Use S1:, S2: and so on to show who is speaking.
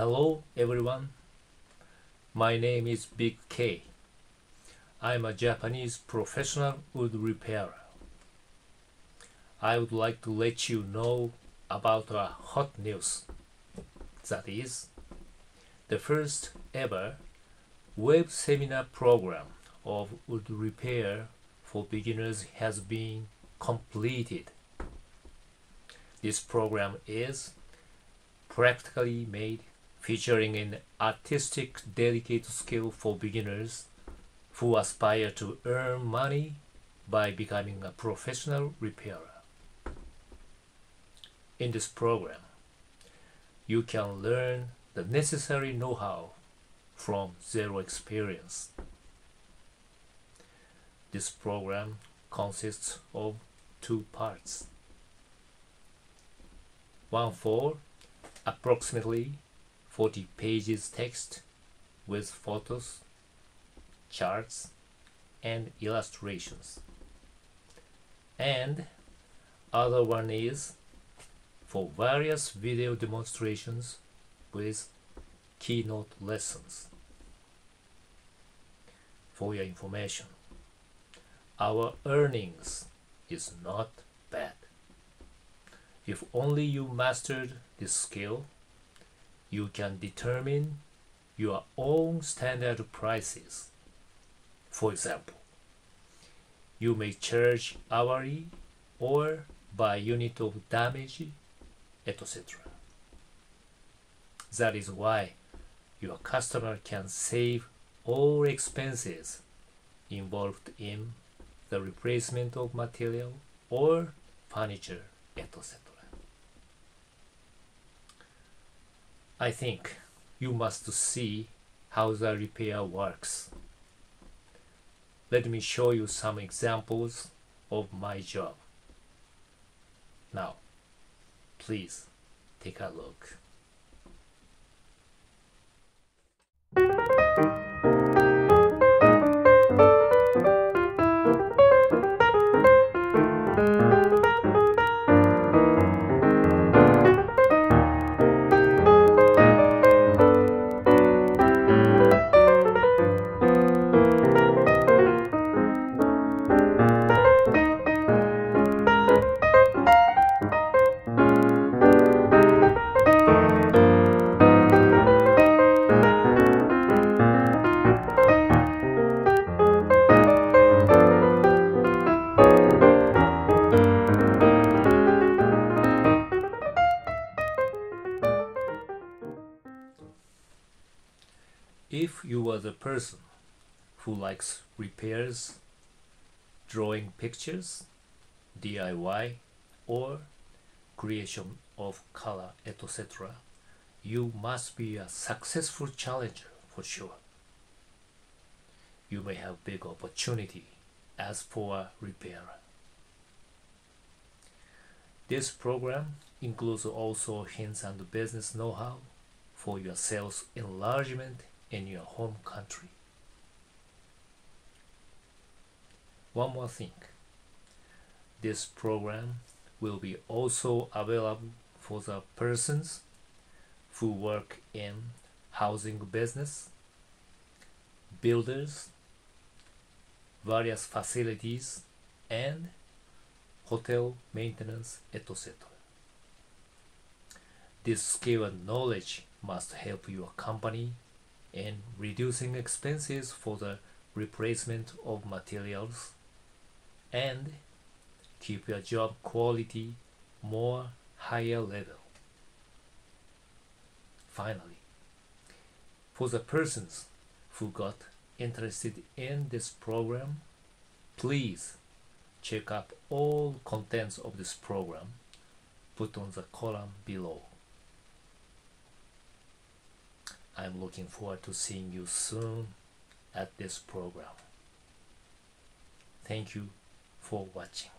S1: Hello everyone, my name is Big K. I'm a Japanese professional wood repairer. I would like to let you know about a hot news. That is, the first ever web seminar program of wood repair for beginners has been completed. This program is practically made, featuring an artistic, delicate skill for beginners who aspire to earn money by becoming a professional repairer. In this program, you can learn the necessary know-how from zero experience. This program consists of two parts. One for approximately 40 pages text with photos, charts, and illustrations. And other one is for various video demonstrations with keynote lessons. For your information, our earnings is not bad. If only you mastered this skill, you can determine your own standard prices. For example, you may charge hourly or by unit of damage, etc. That is why your customer can save all expenses involved in the replacement of material or furniture, etc. I think you must see how the repair works. Let me show you some examples of my job. Now, please take a look. If you are the person who likes repairs, drawing pictures, DIY, or creation of color, etc., you must be a successful challenger for sure. You may have big opportunity as for a repairer. This program includes also hints and business know-how for your sales enlargement in your home country. One more thing, this program will be also available for the persons who work in housing business, builders, various facilities, and hotel maintenance, etc. This skill and knowledge must help your company in reducing expenses for the replacement of materials and keep your job quality more higher level. Finally, for the persons who got interested in this program, please check up all contents of this program put on the column below. I'm looking forward to seeing you soon at this program. Thank you for watching.